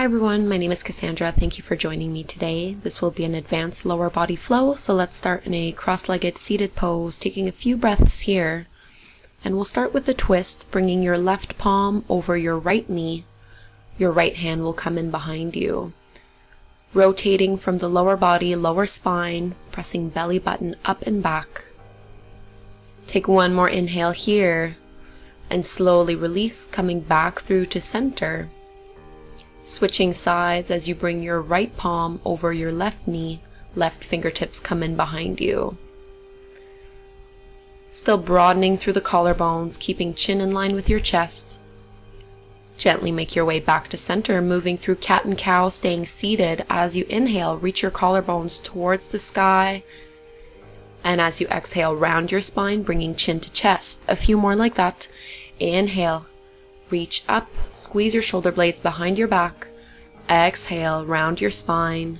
Hi everyone, my name is Kassandra. Thank you for joining me today. This will be an advanced lower body flow, so let's start in a cross-legged seated pose, taking a few breaths here. And we'll start with a twist, bringing your left palm over your right knee. Your right hand will come in behind you. Rotating from the lower body, lower spine, pressing belly button up and back. Take one more inhale here, and slowly release, coming back through to center. Switching sides as you bring your right palm over your left knee, left fingertips come in behind you. Still broadening through the collarbones, keeping chin in line with your chest. Gently make your way back to center, moving through cat and cow, staying seated. As you inhale, reach your collarbones towards the sky. And as you exhale, round your spine, bringing chin to chest. A few more like that. Inhale. Reach up, squeeze your shoulder blades behind your back. Exhale, round your spine.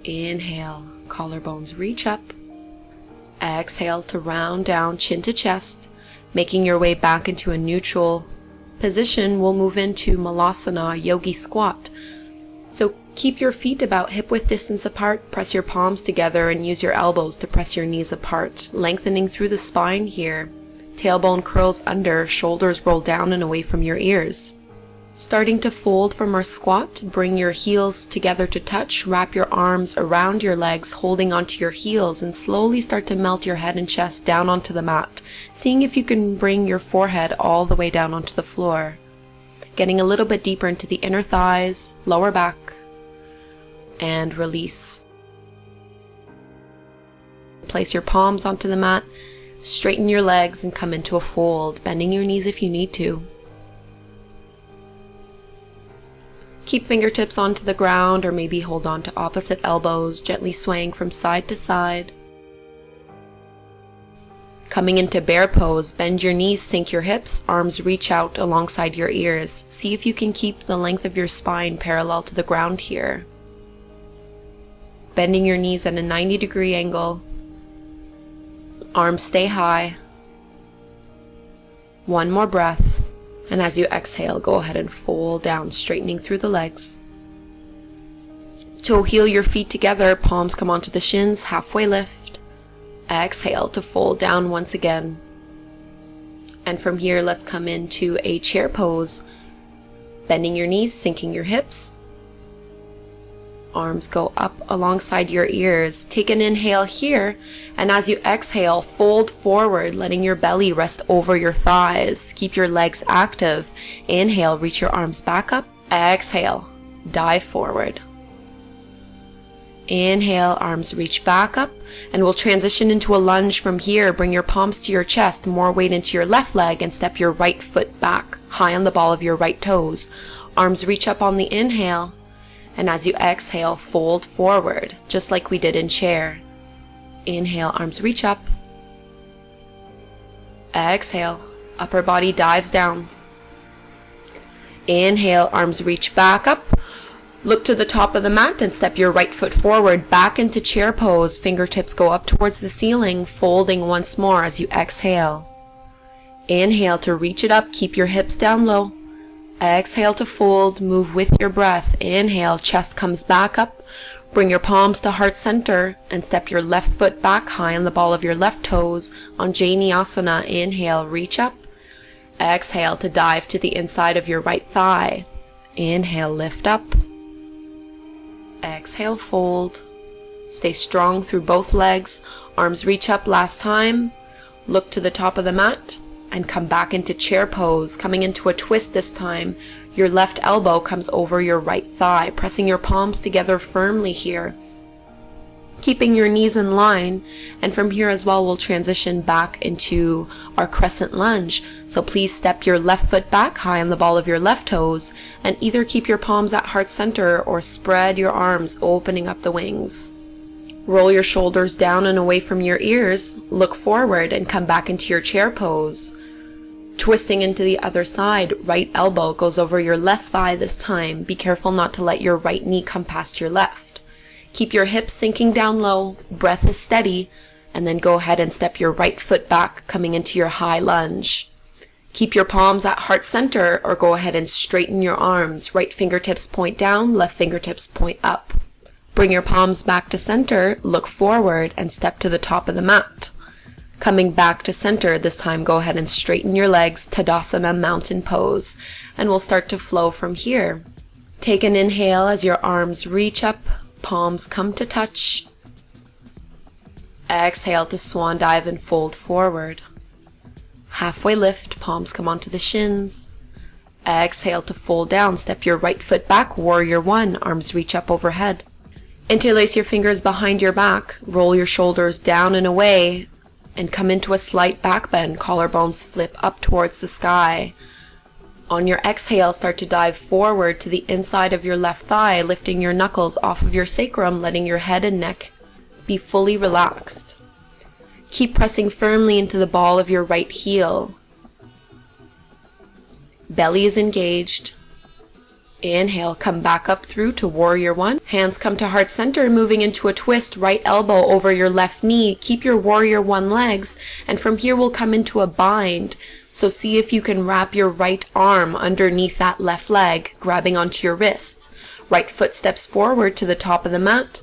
Inhale, collarbones reach up. Exhale to round down, chin to chest. Making your way back into a neutral position, we'll move into Malasana, yogi squat. So keep your feet about hip width distance apart, press your palms together and use your elbows to press your knees apart, lengthening through the spine here. Tailbone curls under, shoulders roll down and away from your ears. Starting to fold from our squat, bring your heels together to touch, wrap your arms around your legs, holding onto your heels, and slowly start to melt your head and chest down onto the mat, seeing if you can bring your forehead all the way down onto the floor. Getting a little bit deeper into the inner thighs, lower back, and release. Place your palms onto the mat. Straighten your legs and come into a fold, bending your knees if you need to. Keep fingertips onto the ground or maybe hold on to opposite elbows, gently swaying from side to side. Coming into bear pose, bend your knees, sink your hips, arms reach out alongside your ears. See if you can keep the length of your spine parallel to the ground here. Bending your knees at a 90-degree angle. Arms stay high. One more breath, and as you exhale, go ahead and fold down, straightening through the legs. Toe heel your feet together, palms come onto the shins, halfway lift. Exhale to fold down once again. And from here, let's come into a chair pose. Bending your knees, sinking your hips. Arms go up alongside your ears. Take an inhale here, and as you exhale, fold forward, letting your belly rest over your thighs. Keep your legs active. Inhale, reach your arms back up. Exhale, dive forward. Inhale, arms reach back up, and we'll transition into a lunge from here. Bring your palms to your chest, more weight into your left leg, and step your right foot back, high on the ball of your right toes. Arms reach up on the inhale. And as you exhale, fold forward, just like we did in chair. Inhale, arms reach up. Exhale, upper body dives down. Inhale, arms reach back up. Look to the top of the mat and step your right foot forward, back into chair pose. Fingertips go up towards the ceiling, folding once more as you exhale. Inhale to reach it up, keep your hips down low. Exhale to fold, move with your breath. Inhale, chest comes back up. Bring your palms to heart center and step your left foot back high on the ball of your left toes on Asana. Inhale, reach up. Exhale to dive to the inside of your right thigh. Inhale, lift up. Exhale, fold. Stay strong through both legs. Arms reach up last time. Look to the top of the mat. And come back into chair pose, coming into a twist this time. Your left elbow comes over your right thigh, pressing your palms together firmly here. Keeping your knees in line, and from here as well, we'll transition back into our crescent lunge. So please step your left foot back high on the ball of your left toes, and either keep your palms at heart center or spread your arms, opening up the wings. Roll your shoulders down and away from your ears, look forward and come back into your chair pose. Twisting into the other side, right elbow goes over your left thigh this time. Be careful not to let your right knee come past your left. Keep your hips sinking down low, breath is steady, and then go ahead and step your right foot back, coming into your high lunge. Keep your palms at heart center or go ahead and straighten your arms. Right fingertips point down, left fingertips point up. Bring your palms back to center, look forward, and step to the top of the mat. Coming back to center, this time go ahead and straighten your legs, Tadasana mountain pose, and we'll start to flow from here. Take an inhale as your arms reach up, palms come to touch. Exhale to swan dive and fold forward. Halfway lift, palms come onto the shins. Exhale to fold down, step your right foot back, warrior one, arms reach up overhead. Interlace your fingers behind your back, roll your shoulders down and away, and come into a slight back bend, collarbones flip up towards the sky. On your exhale, start to dive forward to the inside of your left thigh, lifting your knuckles off of your sacrum, letting your head and neck be fully relaxed. Keep pressing firmly into the ball of your right heel. Belly is engaged. Inhale, come back up through to warrior one. Hands come to heart center, moving into a twist, right elbow over your left knee. Keep your warrior one legs, and from here we'll come into a bind. So see if you can wrap your right arm underneath that left leg, grabbing onto your wrists. Right foot steps forward to the top of the mat.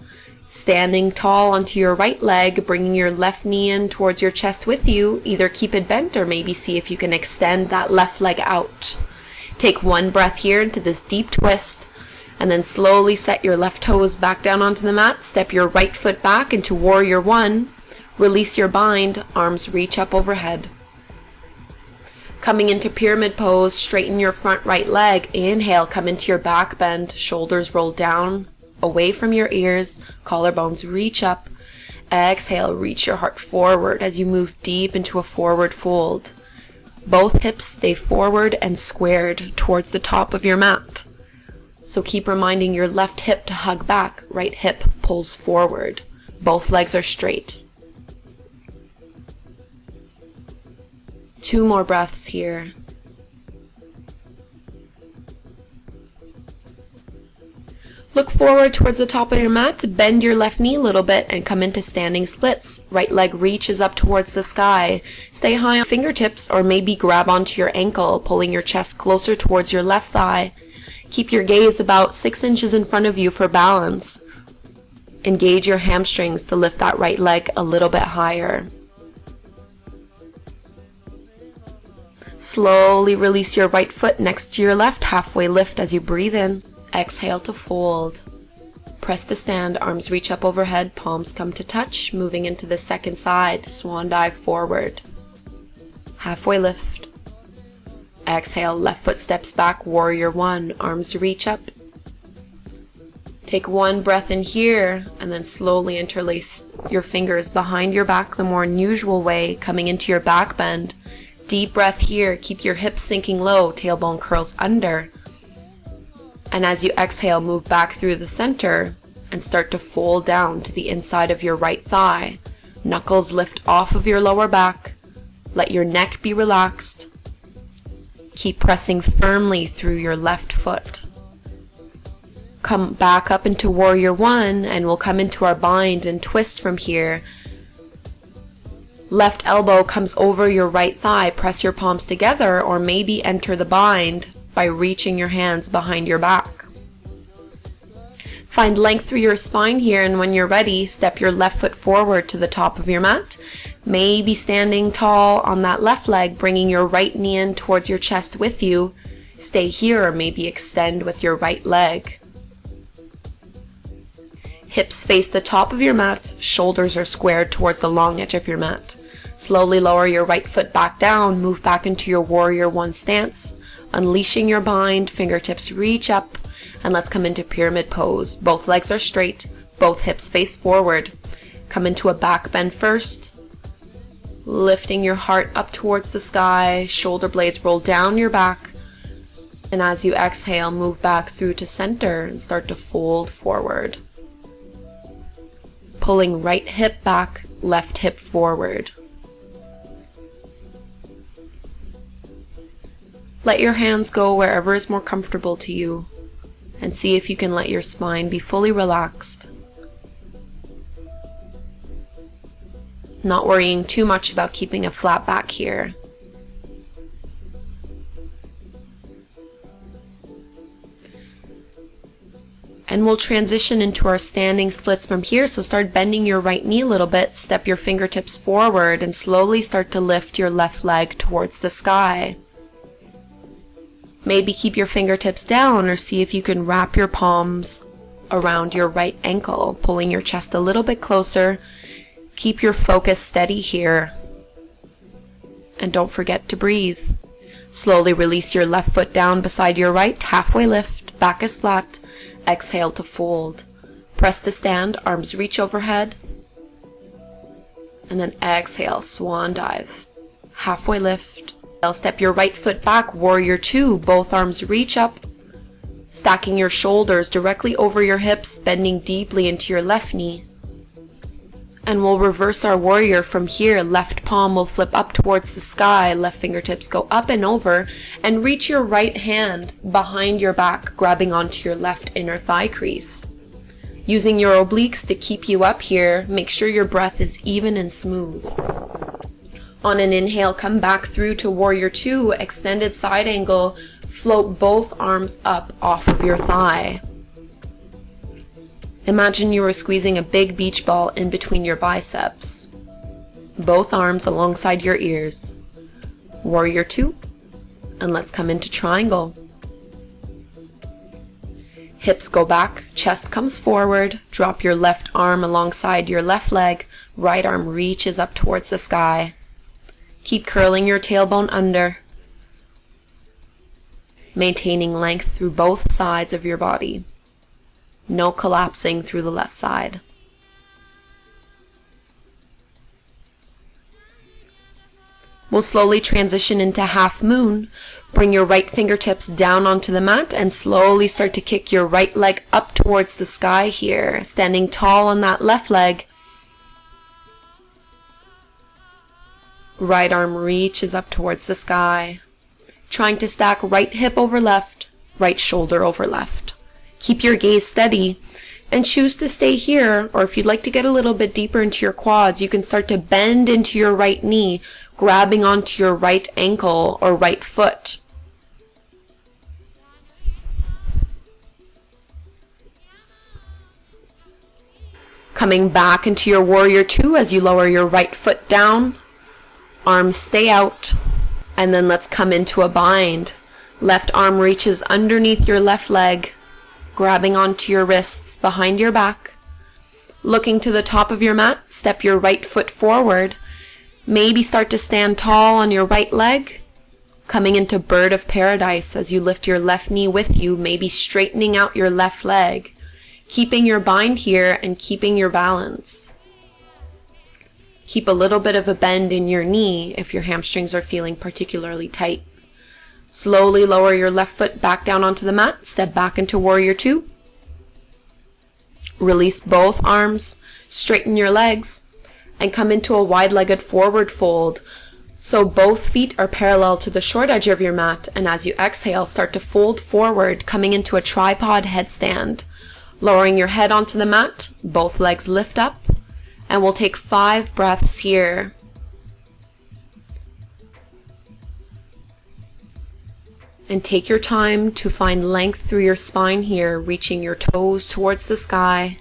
Standing tall onto your right leg, bringing your left knee in towards your chest with you. Either keep it bent or maybe see if you can extend that left leg out. Take one breath here into this deep twist, and then slowly set your left toes back down onto the mat. Step your right foot back into warrior one. Release your bind, arms reach up overhead. Coming into pyramid pose, straighten your front right leg. Inhale, come into your back bend, shoulders roll down, away from your ears, collarbones reach up. Exhale, reach your heart forward as you move deep into a forward fold. Both hips stay forward and squared towards the top of your mat. So keep reminding your left hip to hug back, right hip pulls forward. Both legs are straight. 2 more breaths here. Look forward towards the top of your mat, bend your left knee a little bit and come into standing splits. Right leg reaches up towards the sky. Stay high on fingertips or maybe grab onto your ankle, pulling your chest closer towards your left thigh. Keep your gaze about 6 inches in front of you for balance. Engage your hamstrings to lift that right leg a little bit higher. Slowly release your right foot next to your left, halfway lift as you breathe in. Exhale to fold. Press to stand, arms reach up overhead, palms come to touch, moving into the second side, swan dive forward. Halfway lift. Exhale, left foot steps back, warrior one, arms reach up. Take 1 breath in here, and then slowly interlace your fingers behind your back the more unusual way, coming into your back bend. Deep breath here, keep your hips sinking low, tailbone curls under. And as you exhale, move back through the center and start to fold down to the inside of your right thigh. Knuckles lift off of your lower back. Let your neck be relaxed. Keep pressing firmly through your left foot. Come back up into warrior one, and we'll come into our bind and twist from here. Left elbow comes over your right thigh. Press your palms together or maybe enter the bind by reaching your hands behind your back. Find length through your spine here, and when you're ready, step your left foot forward to the top of your mat. Maybe standing tall on that left leg, bringing your right knee in towards your chest with you. Stay here or maybe extend with your right leg. Hips face the top of your mat, shoulders are squared towards the long edge of your mat. Slowly lower your right foot back down, move back into your warrior one stance. Unleashing your bind, fingertips reach up, and let's come into pyramid pose. Both legs are straight, both hips face forward. Come into a back bend first, lifting your heart up towards the sky, shoulder blades roll down your back, and as you exhale, move back through to center and start to fold forward. Pulling right hip back, left hip forward. Let your hands go wherever is more comfortable to you, and see if you can let your spine be fully relaxed. Not worrying too much about keeping a flat back here. And we'll transition into our standing splits from here. So start bending your right knee a little bit, step your fingertips forward, and slowly start to lift your left leg towards the sky. Maybe keep your fingertips down, or see if you can wrap your palms around your right ankle, pulling your chest a little bit closer. Keep your focus steady here. And don't forget to breathe. Slowly release your left foot down beside your right, halfway lift, back is flat. Exhale to fold. Press to stand, arms reach overhead. And then exhale, swan dive. Halfway lift. Step your right foot back, warrior two, both arms reach up. Stacking your shoulders directly over your hips, bending deeply into your left knee. And we'll reverse our warrior from here. Left palm will flip up towards the sky, left fingertips go up and over, and reach your right hand behind your back, grabbing onto your left inner thigh crease. Using your obliques to keep you up here, make sure your breath is even and smooth. On an inhale, come back through to warrior two, extended side angle, float both arms up off of your thigh. Imagine you were squeezing a big beach ball in between your biceps. Both arms alongside your ears. Warrior two, and let's come into triangle. Hips go back, chest comes forward, drop your left arm alongside your left leg, right arm reaches up towards the sky. Keep curling your tailbone under, maintaining length through both sides of your body. No collapsing through the left side. We'll slowly transition into half moon. Bring your right fingertips down onto the mat and slowly start to kick your right leg up towards the sky here, standing tall on that left leg. Right arm reaches up towards the sky. Trying to stack right hip over left, right shoulder over left. Keep your gaze steady and choose to stay here, or if you'd like to get a little bit deeper into your quads, you can start to bend into your right knee, grabbing onto your right ankle or right foot. Coming back into your warrior two as you lower your right foot down, arms stay out, and then let's come into a bind. Left arm reaches underneath your left leg, grabbing onto your wrists behind your back. Looking to the top of your mat, step your right foot forward. Maybe start to stand tall on your right leg, coming into bird of paradise as you lift your left knee with you, maybe straightening out your left leg, keeping your bind here and keeping your balance. Keep a little bit of a bend in your knee if your hamstrings are feeling particularly tight. Slowly lower your left foot back down onto the mat, step back into warrior two. Release both arms, straighten your legs, and come into a wide-legged forward fold. So both feet are parallel to the short edge of your mat, and as you exhale, start to fold forward, coming into a tripod headstand. Lowering your head onto the mat, both legs lift up, and we'll take 5 breaths here. And take your time to find length through your spine here, reaching your toes towards the sky.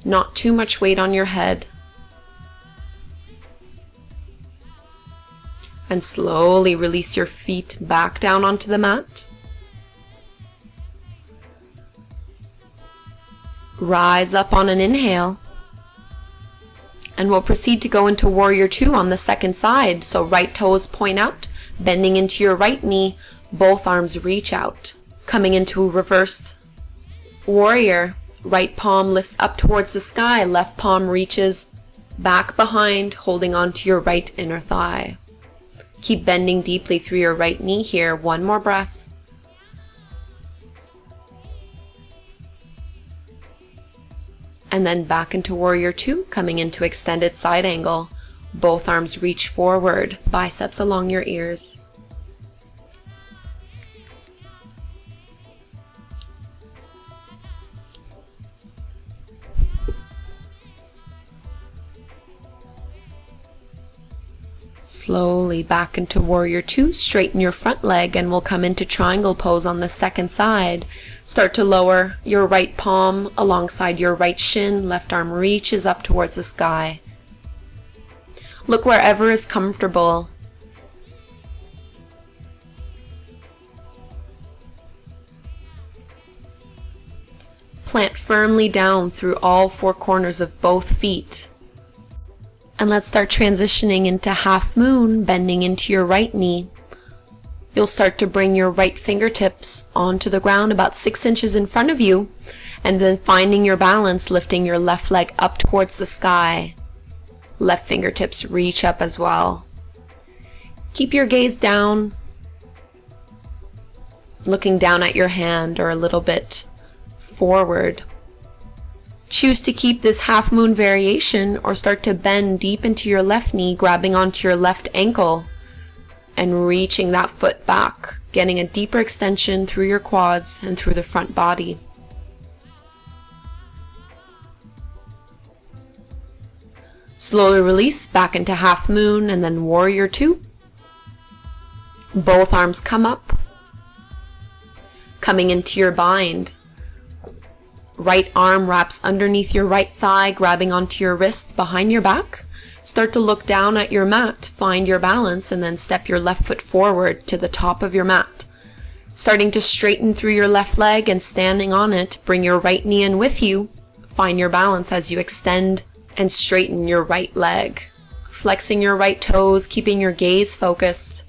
Not too much weight on your head. And slowly release your feet back down onto the mat. Rise up on an inhale. And we'll proceed to go into warrior two on the second side. So right toes point out, bending into your right knee, both arms reach out. Coming into a reversed warrior, right palm lifts up towards the sky, left palm reaches back behind, holding onto your right inner thigh. Keep bending deeply through your right knee here. One more breath. And then back into warrior two, coming into extended side angle. Both arms reach forward, biceps along your ears. Slowly back into warrior two. Straighten your front leg and we'll come into triangle pose on the second side. Start to lower your right palm alongside your right shin. Left arm reaches up towards the sky. Look wherever is comfortable. Plant firmly down through all four corners of both feet. And let's start transitioning into half moon, bending into your right knee. You'll start to bring your right fingertips onto the ground about 6 inches in front of you, and then finding your balance, lifting your left leg up towards the sky. Left fingertips reach up as well. Keep your gaze down, looking down at your hand or a little bit forward. Choose to keep this half moon variation or start to bend deep into your left knee, grabbing onto your left ankle and reaching that foot back, getting a deeper extension through your quads and through the front body. Slowly release back into half moon and then warrior two. Both arms come up, coming into your bind. Right arm wraps underneath your right thigh, grabbing onto your wrists behind your back. Start to look down at your mat, find your balance, and then step your left foot forward to the top of your mat. Starting to straighten through your left leg and standing on it, bring your right knee in with you. Find your balance as you extend and straighten your right leg. Flexing your right toes, keeping your gaze focused.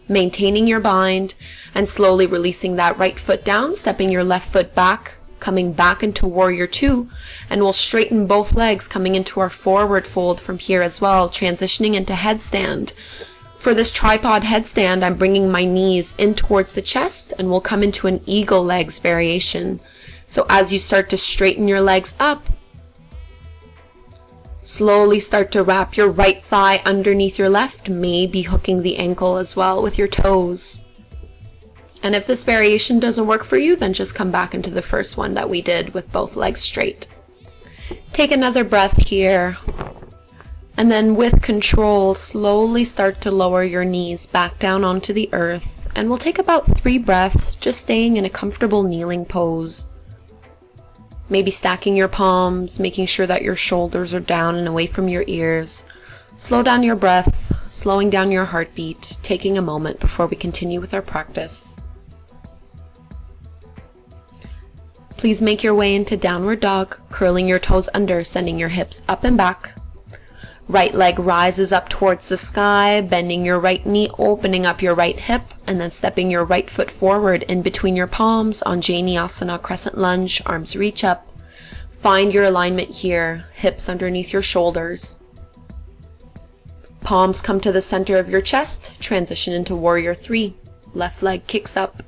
Maintaining your bind and slowly releasing that right foot down, stepping your left foot back, coming back into warrior two, and we'll straighten both legs coming into our forward fold from here as well, transitioning into headstand. For this tripod headstand, I'm bringing my knees in towards the chest and we'll come into an eagle legs variation. So as you start to straighten your legs up, slowly start to wrap your right thigh underneath your left, maybe hooking the ankle as well with your toes. And if this variation doesn't work for you, then just come back into the first one that we did with both legs straight. Take another breath here. And then with control, slowly start to lower your knees back down onto the earth. And we'll take about 3 breaths, just staying in a comfortable kneeling pose. Maybe stacking your palms, making sure that your shoulders are down and away from your ears. Slow down your breath, slowing down your heartbeat, taking a moment before we continue with our practice. Please make your way into downward dog, curling your toes under, sending your hips up and back. Right leg rises up towards the sky, bending your right knee, opening up your right hip, and then stepping your right foot forward in between your palms on Asana crescent lunge, arms reach up. Find your alignment here, hips underneath your shoulders. Palms come to the center of your chest, transition into warrior three. Left leg kicks up.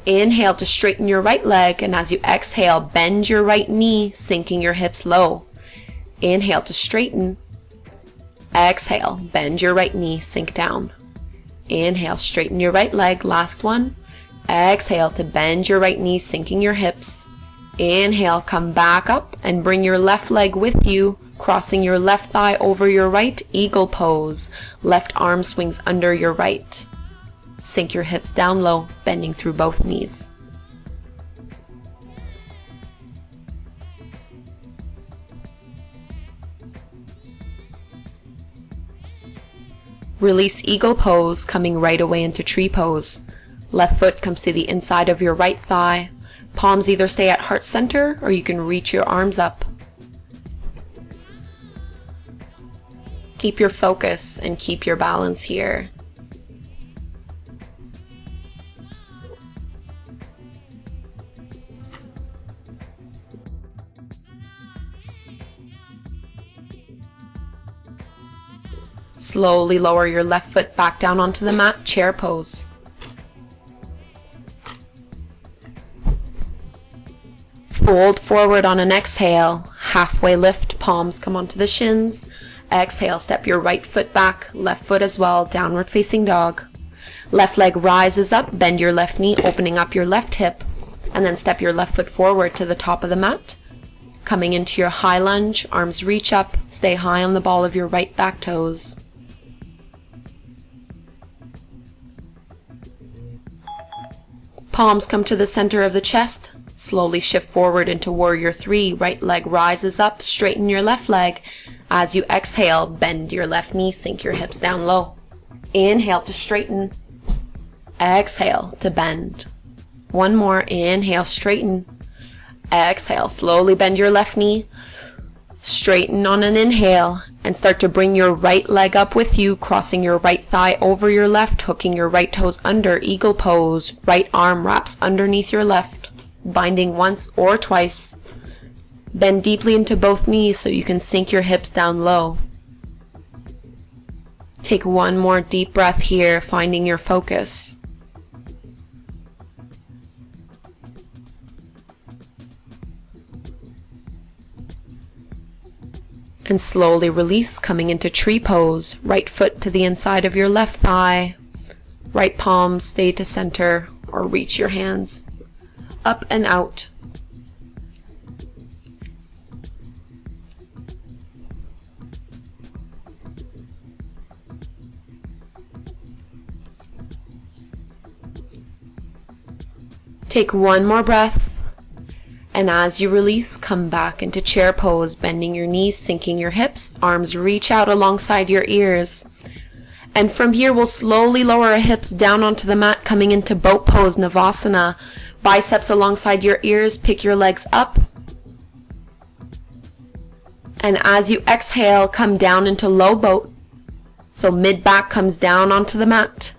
Inhale to straighten your right leg, and as you exhale, bend your right knee, sinking your hips low. Inhale to straighten. Exhale, bend your right knee, sink down. Inhale, straighten your right leg, last one. Exhale to bend your right knee, sinking your hips. Inhale, come back up and bring your left leg with you, crossing your left thigh over your right, eagle pose. Left arm swings under your right. Sink your hips down low, bending through both knees. Release eagle pose, coming right away into tree pose. Left foot comes to the inside of your right thigh. Palms either stay at heart center or you can reach your arms up. Keep your focus and keep your balance here. Slowly lower your left foot back down onto the mat, chair pose. Fold forward on an exhale, halfway lift, palms come onto the shins. Exhale, step your right foot back, left foot as well, downward facing dog. Left leg rises up, bend your left knee, opening up your left hip, and then step your left foot forward to the top of the mat. Coming into your high lunge, arms reach up, stay high on the ball of your right back toes. Palms come to the center of the chest. Slowly shift forward into Warrior 3. Right leg rises up, straighten your left leg. As you exhale, bend your left knee, sink your hips down low. Inhale to straighten. Exhale to bend. One more. Inhale, straighten. Exhale, slowly bend your left knee. Straighten on an inhale and start to bring your right leg up with you, crossing your right thigh over your left, hooking your right toes under, eagle pose. Right arm wraps underneath your left, binding once or twice. Bend deeply into both knees so you can sink your hips down low. Take one more deep breath here, finding your focus. And slowly release, coming into tree pose. Right foot to the inside of your left thigh. Right palm stay to center or reach your hands up and out. Take one more breath. And as you release, come back into chair pose, bending your knees, sinking your hips, arms reach out alongside your ears. And from here, we'll slowly lower our hips down onto the mat, coming into boat pose, Navasana. Biceps alongside your ears, pick your legs up. And as you exhale, come down into low boat. So mid back comes down onto the mat.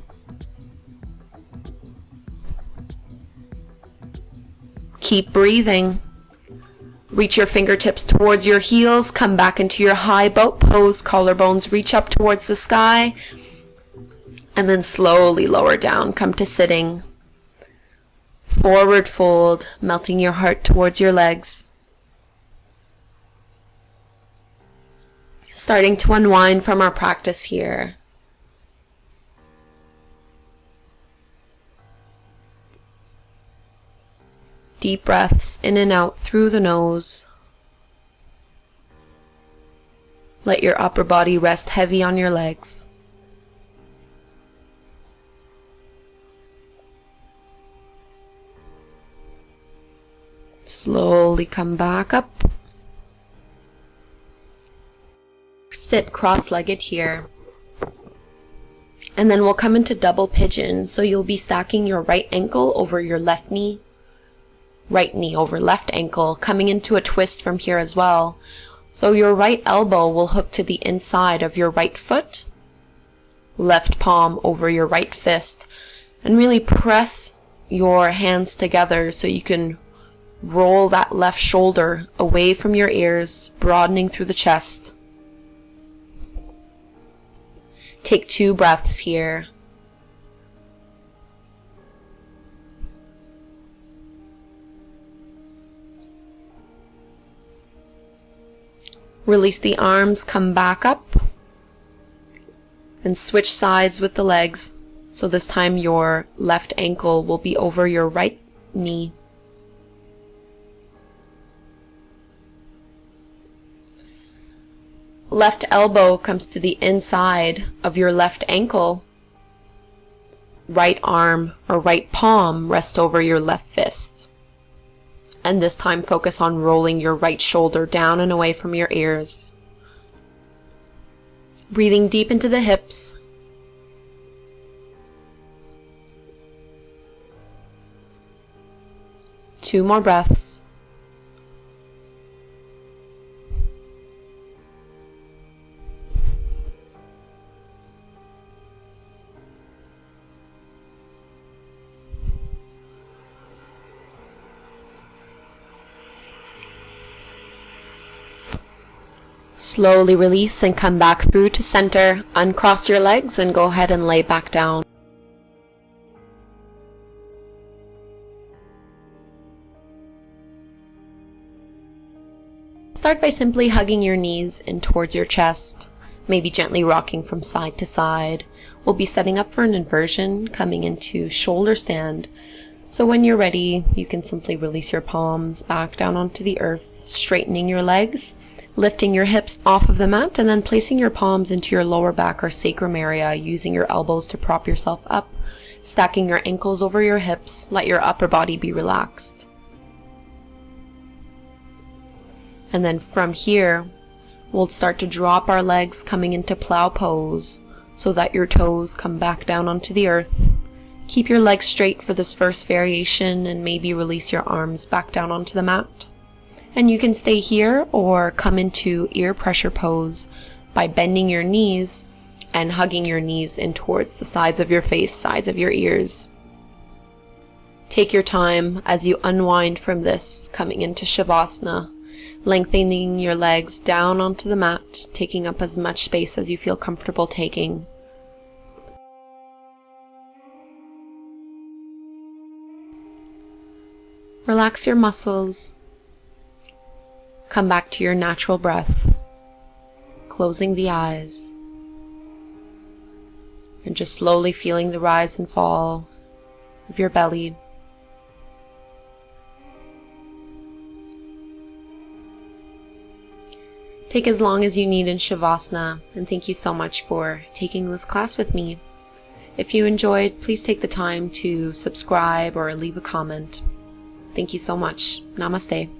Keep breathing. Reach your fingertips towards your heels. Come back into your high boat pose. Collarbones reach up towards the sky. And then slowly lower down. Come to sitting. Forward fold, melting your heart towards your legs. Starting to unwind from our practice here. Deep breaths in and out through the nose. Let your upper body rest heavy on your legs. Slowly come back up. Sit cross-legged here. And then we'll come into double pigeon. So you'll be stacking your right ankle over your left knee. Right knee over left ankle, coming into a twist from here as well. So your right elbow will hook to the inside of your right foot. Left palm over your right fist. And really press your hands together so you can roll that left shoulder away from your ears, broadening through the chest. Take 2 breaths here. Release the arms, come back up, and switch sides with the legs. So this time your left ankle will be over your right knee. Left elbow comes to the inside of your left ankle. Right arm or right palm rests over your left fist. And this time focus on rolling your right shoulder down and away from your ears. Breathing deep into the hips. Two more breaths. Slowly release and come back through to center. Uncross your legs and go ahead and lay back down. Start by simply hugging your knees in towards your chest, maybe gently rocking from side to side. We'll be setting up for an inversion, coming into shoulder stand. So when you're ready, you can simply release your palms back down onto the earth, straightening your legs, lifting your hips off of the mat, and then placing your palms into your lower back or sacrum area, using your elbows to prop yourself up. Stacking your ankles over your hips, let your upper body be relaxed. And then from here, we'll start to drop our legs coming into plow pose so that your toes come back down onto the earth. Keep your legs straight for this first variation and maybe release your arms back down onto the mat. And you can stay here or come into ear pressure pose by bending your knees and hugging your knees in towards the sides of your face, sides of your ears. Take your time as you unwind from this, coming into Shavasana, lengthening your legs down onto the mat, taking up as much space as you feel comfortable taking. Relax your muscles. Come back to your natural breath, closing the eyes, and just slowly feeling the rise and fall of your belly. Take as long as you need in Shavasana, and thank you so much for taking this class with me. If you enjoyed, please take the time to subscribe or leave a comment. Thank you so much. Namaste.